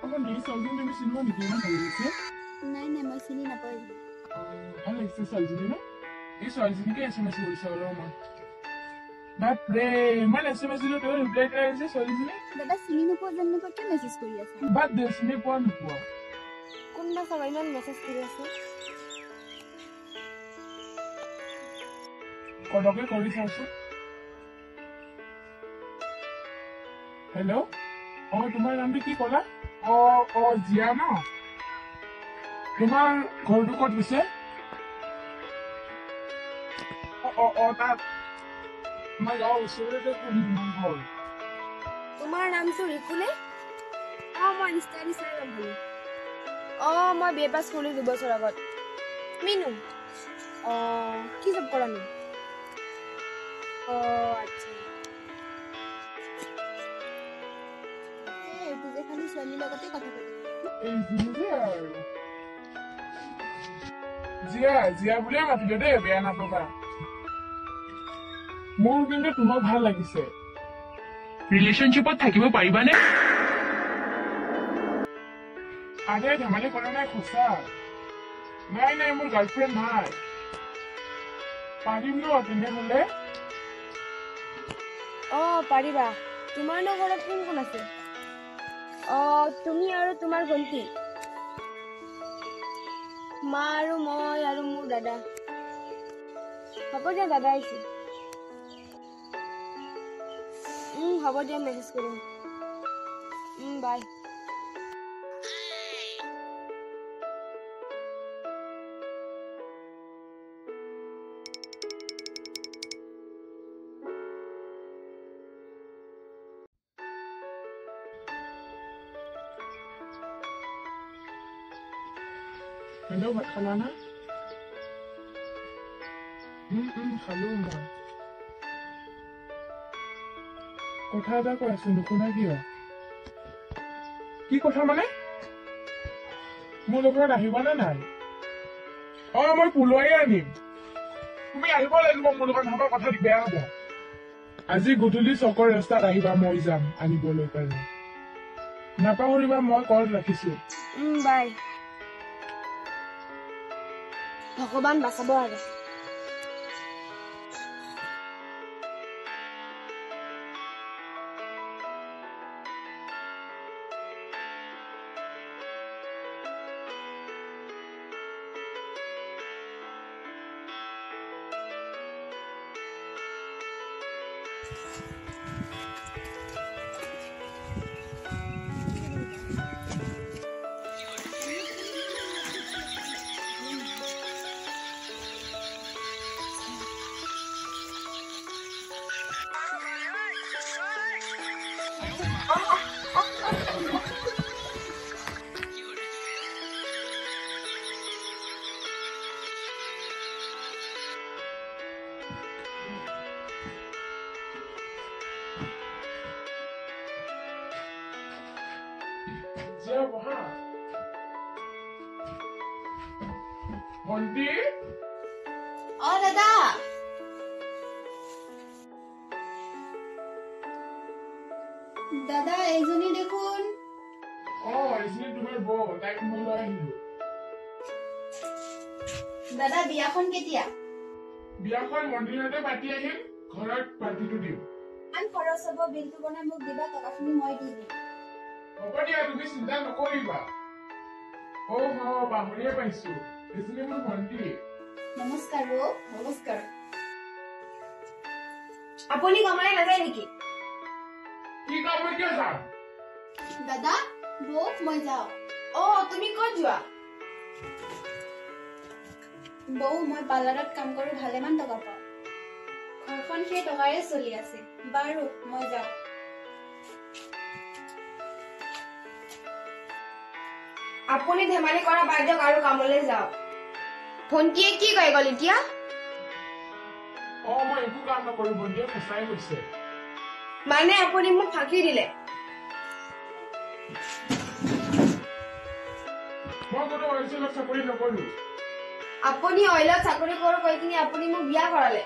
অকণ দেৰি ছোৱালীজনী তুমি চিনিব নেকি? ইমান ভাল লাগিছে। নাই নাই মই চিনি নাপাওঁ। ভাল লাগিছে ছোৱালীজনী ন? এই ছোৱালীজনীকে SMS কৰিছে অলপমান। বাপৰে ইমান SMS দিলো তেওঁ ৰিপ্লাই দিয়া আহিছে ছোৱালীজনী। দাদা চিনি নোপোৱা যেন নোপোৱা কিয় মেছেজ কৰি আছে? বাদ দে চিনি পোৱা নোপোৱা। কোনবা চাবা ইমান মেছেজ কৰি আছে? কলকে কৰি চাওঁচোন। হেল্ল' তোমাৰ নামটো কি ক'লা? জিয়া ন? তোমাৰ ঘৰটো ক'ত দিছে? তাত আমাৰ গাঁৱৰ ওচৰতে তোমাৰ ঘৰ। তোমাৰ নামটো ৰিকুলে? মই ইনষ্টাগ্ৰাম চাই লম বুলি। মই BA পাছ কৰিলো 2 বছৰ আগত। মিনু কি জব কৰানো? আচ্ছা এইটো যে খালি ছোৱালীৰ লগতে কথা পাতে। এই জিয়া বুলিয়ে মাতিলো দেই, বেয়া নাপাবা। মোৰ কিন্তু তোমাক ভাল লাগিছে। ৰিলেশ্যনশ্বিপত থাকিব পাৰিবানে? আৰে ধেমালি কৰা নাই, সঁচা। নাই মোৰ গাৰ্লফ্ৰেণ্ড নাই। পাৰিম ন তেনেহলে? পাৰিবা। তোমাৰ ঘৰত কোন কোন আছে? তুমি আৰু তোমাৰ ভণ্টি, মা আৰু মই আৰু মোৰ দাদা। হ'ব দিয়া, দাদা আহিছে। হ'ব দিয়া, মেছেজ কৰিম। বাই। হেল্ল' ভাত খালা না? খালো মই। কথা এটা কৈ আছো, নুশুনা কিয়? কি কথা মানে? মোৰ লগত আহিবা নে নাই? মই পলুৱাই আনিম। তুমি আহিব লাগিব মোৰ লগত, নহবা কথা বেয়া হব। আজি গধূলি চকৰ ৰাস্তাত আহিবা, মই যাম আনিবলৈ কাৰণে। নাপাহৰিবা, মই কল ৰাখিছো। বাই। ভগৱান বাচাব আৰু। ভণ্টি, দাদা দাদা এইজনী দেখোন। এইজনী তোমাৰ বৌ, তাইক মই লৈ আহিলো। দাদা বিয়াখন কেতিয়া? বিয়াখন মন্দিৰতে পাতি আহিম, ঘৰত পাৰ্টিটো দিম। খৰচ হব, বিলটো বনাই মোক দিবা, টকাখিনি মই দি দিম। হ'ব দিয়া, তুমি চিন্তা নকৰিবা। পাহৰিয়ে পাইছো, এইজনী মোৰ ভণ্টি। নমস্কাৰ বৌ। নমস্কাৰ। আপুনি কামলৈ নাযায় নেকি? কি কামত কিয় যাম? দাদা বৌ মই যাওঁ। তুমি ক'ত যোৱা? বৌ মই পাৰ্লাৰত কাম কৰো, ভালেমান টকা পাওঁ। ঘৰখন সেই টকাৰে চলি আছে। বাৰু মই যাওঁ। আপুনি ধেমালি কৰা বাদ দিয়ক আৰু কামলৈ যাওক। ভণ্টিয়ে কি কৈ গল এতিয়া? মই একো কাম নকৰো, ভণ্টিয়ে সঁচাই কৈছে। মানে আপুনি মোক ফাঁকি দিলে? মই কোনো অইলত চাকৰি নকৰো। আপুনি অইলত চাকৰি কৰো কৈ কিনি আপুনি মোক বিয়া কৰালে।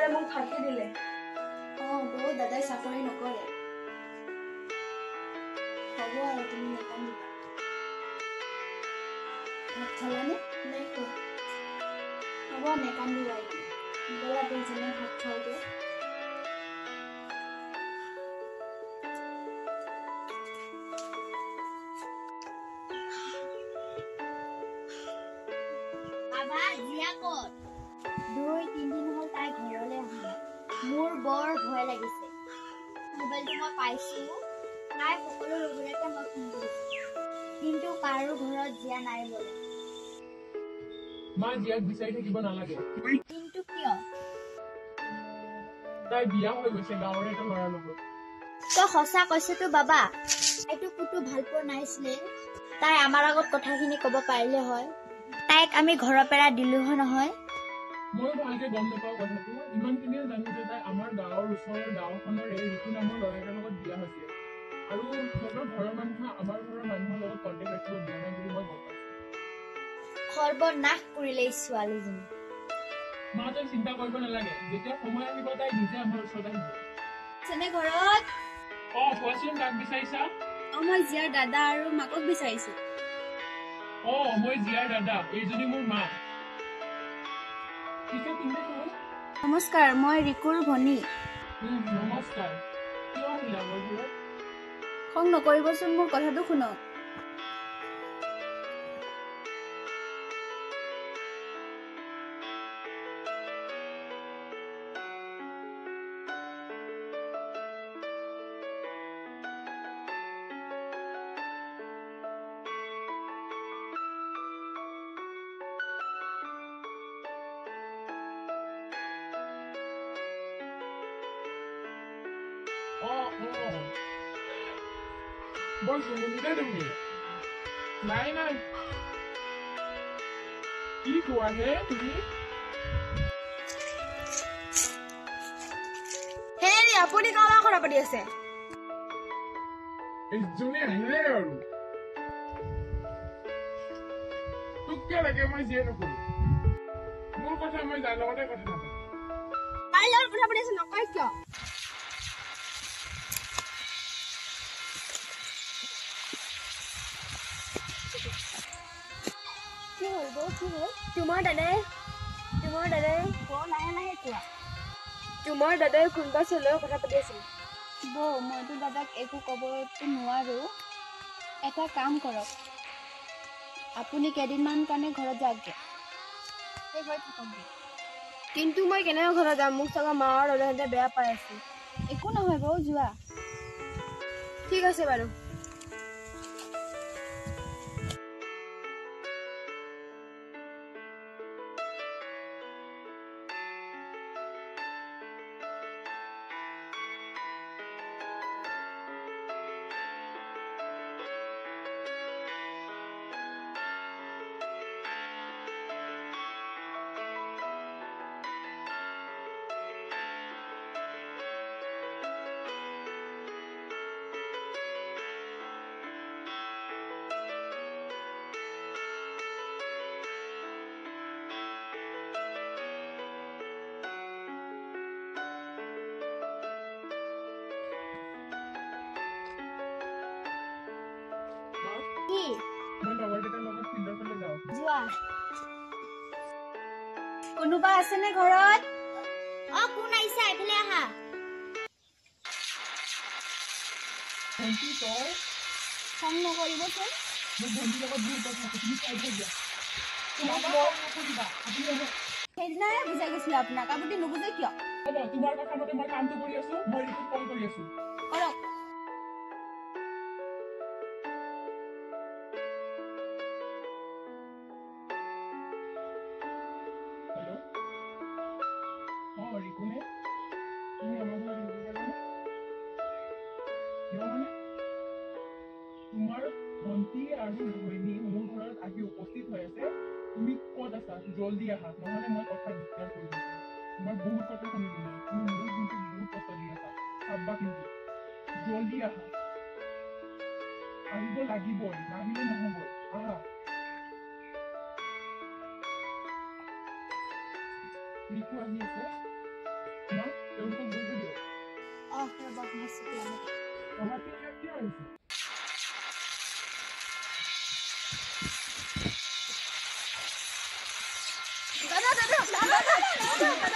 দাদাই মোক ফাঁকি দিলে। বৌ দাদাই চাকৰি নকৰে। হ'ব আৰু তুমি নেকান্দিবা। ভাত খালানে? নাই খোৱা। হ'ব নেকান্দিবা এতিয়া। ব'লা দুইজনে ভাত খাওঁগৈ। বাবা জিয়া ক'ত? 2-3 দিন হ'ল তাই ঘৰলৈ অহা নাই। মোৰ বৰ ভয় লাগিছে। মোবাইলটো মই পাইছো, তাই সকলো লগৰীয়াকে মই ফোন কৰিছো, কিন্তু কাৰো ঘৰত জিয়া নাই বোলে। মা জিয়াক বিচাৰি থাকিব নালাগে। কিন্তু কিয়? তাই বিয়া হৈ গৈছে গাঁৱৰ এটা ল'ৰাৰ লগত। তই সঁচা কৈছেতো বাবা। তাইতো ক'তো ভাল পোৱা নাছিলে। তাই আমাৰ আগত কথাখিনি ক'ব পাৰিলে হয়। তাইক আমি ঘৰৰ পৰা দিলো হয় নহয়। ময়ো ভালকে গম নাপাওঁ কথাটো। ইমানখিনিয়ে জানো যে তাই আমাৰ গাঁৱৰ ওচৰৰ গাঁওখনৰ এই ঋতু নামৰ ল'ৰা এটাৰ লগত বিয়া হৈছে। আৰু সিহঁতৰ ঘৰৰ মানুহে আমাৰ ঘৰৰ মানুহৰ লগত কণ্টেক্ট ৰাখিব দিয়া নাই বুলি মই গম পাইছোঁ। সৰ্বনাশ কৰিলে এই ছোৱালীজনী। মা তই চিন্তা কৰিব নালাগে। যেতিয়া সময় আহিব তাই নিজে আমাৰ ওচৰত আহিব। আছেনে ঘৰত? কোৱাচোন কাক বিচাৰিছা? মই জিয়াৰ দাদা আৰু মাকক বিচাৰিছো। মই জিয়াৰ দাদা। এইজনী মোৰ মা। পিছে তুমি কোন? নমস্কাৰ, মই ৰিকুৰ ভনী। নমস্কাৰ। কিয় আহিলা আমাৰ ঘৰত? খং নকৰিবচোন, মোৰ কথাটো শুনক। বৰ জুমুনিতে তুমি। নাই কি কোৱা হে তুমি? হেৰি আপুনি কাৰ লগত কথা পাতি আছে? এইজনী আহিলে আৰু তোক কিয় লাগে? মই যিয়ে নকৰো। মোৰ কথা মই যাৰ লগতে কথা নাপাতো। তাইৰ লগত কথা পাতি আছে নকয় কিয়? কি হ'ল বৌ? কি হ'ল? তোমাৰ দাদাই লাহে লাহে কোৱা। তোমাৰ দাদাই কোনোবা ছোৱালীৰ লগত কথা পাতি আছিল। বৌ মইতো দাদাক একো ক'বতো নোৱাৰো। এটা কাম কৰক, আপুনি কেইদিনমান কাৰণে ঘৰত যাওকগে। কিন্তু মই কেনেকৈ ঘৰত যাম? মোক চাগে মা আৰু দাদাহঁতে বেয়া পাই আছে। একো নহয় বৌ, যোৱা। ঠিক আছে বাৰু। কি? মই লগৰকেইটাৰ লগত ফিল্ডৰ ফালে যাওঁ। যোৱা। কোনোবা আছেনে ঘৰত? কোন আহিছে? এইফালে আহা। ভণ্টি তই? খং নকৰিবচোন। মোৰ ভণ্টিৰ লগত বহুত কথা আছে। তুমি চাই থৈ দিয়া। তোমাক খং নকৰিবা। আপুনি আহক। সেইদিনাহে বুজাই গৈছিলো আপোনাক, আপুনি নুবুজে কিয়? হ'ব, তোমাৰ কথা মতে মই কামটো কৰি আছো। মই ৰিকুক কল কৰি আছো। কৰক। হেল্ল'। ৰিকুনে? তুমি আমাৰ ঘৰত আহিব পাৰিবানে? কিয় মানে? তোমাৰ ভণ্টি আৰু ঘৈণী মোৰ ঘৰত আহি উপস্থিত হৈ আছে। তুমি ক'ত আছা? জল্দি আহা, নহ'লে মই কথা দিগদাৰ কৰি দিম। তোমাৰ বহুত কথা শুনিলো মই। তুমি মোৰ ভণ্টিক বহুত কষ্ট দি আছা। চাবা কিন্তু। জল্দি আহা। আহিব লাগিবই, নাহিলে নহ'বই। আহা। ৰিকু আহি আছে। মাৰিছে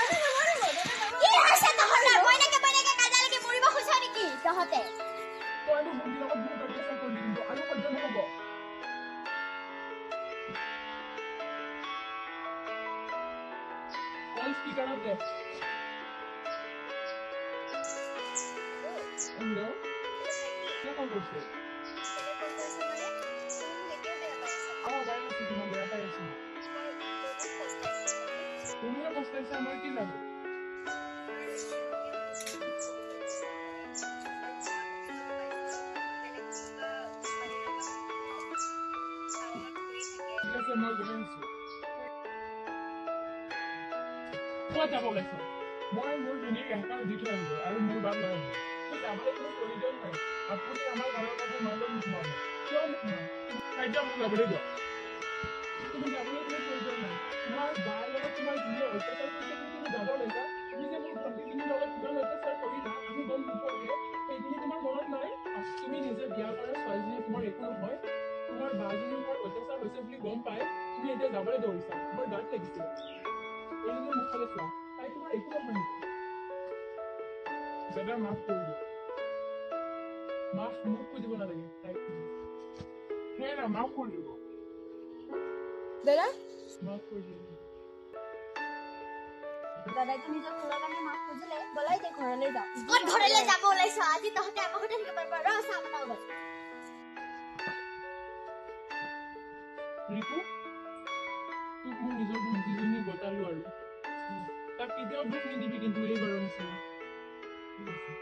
কি হৈছে তহঁতৰ? বৈনাকে কাজিয়ালৈকে মৰিব খুজিছ নেকি তহঁতে? তইতো ভণ্টিৰ লগত বহুত অত্যাচাৰ কৰিলি কিন্তু আৰু সহ্য নহ'ব কল স্পীকাৰত দে হেল্ল' কোনে কল কৰিছে বেয়া আছো তোমাক বেয়া পাই আছো তুমিও পস্তাইছা মই কি জানো ঠিক আছে মই গৈ আছো ক'ত যাব ওলাইছ মই মোৰ ভিনিক একাউণ্ট দি থৈ আহিলো আৰু মোৰ বাদ লৈ আহিলো যাবলৈ কোনো প্ৰয়োজন নাই আপুনি আমাৰ ঘৰৰ কথা মাজত নোসোমাব কিয় নোসোমাম কাৰ্য মোক যাবলৈ দিয়ক তুমি যাবলৈ কোনো প্ৰয়োজন নাই তোমাৰ বাৰ লগত তোমাৰ ভিনিয়ে অত্যাচাৰ কৰিছে কিন্তু তুমি যাব লৈছা তুমি যে মোৰ ভণ্টিজনীৰ লগত কিমান অত্যাচাৰ কৰিলা আমি গম নোপোৱাকৈ সেইখিনি তোমাৰ মনত নাই তুমি নিজে বিয়া কৰা ছোৱালীজনী তোমাৰ একো নহয় তোমাৰ বাজনীৰ ওপৰত অত্যাচাৰ হৈছে বুলি গম পাই তুমি এতিয়া যাবলৈ দৌৰিছা মোৰ গাত লাগিছে এই যে মুখলৈ চোৱা তাই তোমাৰ একো নহয় নেকি দাদা মাফ কৰি দিয়ক মাফ মোক খুজিব নালাগে তাইক সেয়া মাফ কৰি দিব দাদা মাফ কৰি দিব দাদাইতো নিজৰ ভুলৰ কাৰণে মাফ খুজিলে। ব'লা এতিয়া ঘৰলৈ যাওঁ ক'ত ঘৰলৈ যাব ওলাইছ? আজি তহঁতে আমাৰ ঘৰতে থাকিব পাৰিব। ৰ চাহ বনাব গ'ল। ৰিকু তোক মোৰ নিজৰ ভণ্টিজনী বটালো আৰু তাক কেতিয়াও দুখ নিদিবি কিন্তু এইবাৰৰ নিচিনা ঠিক আছে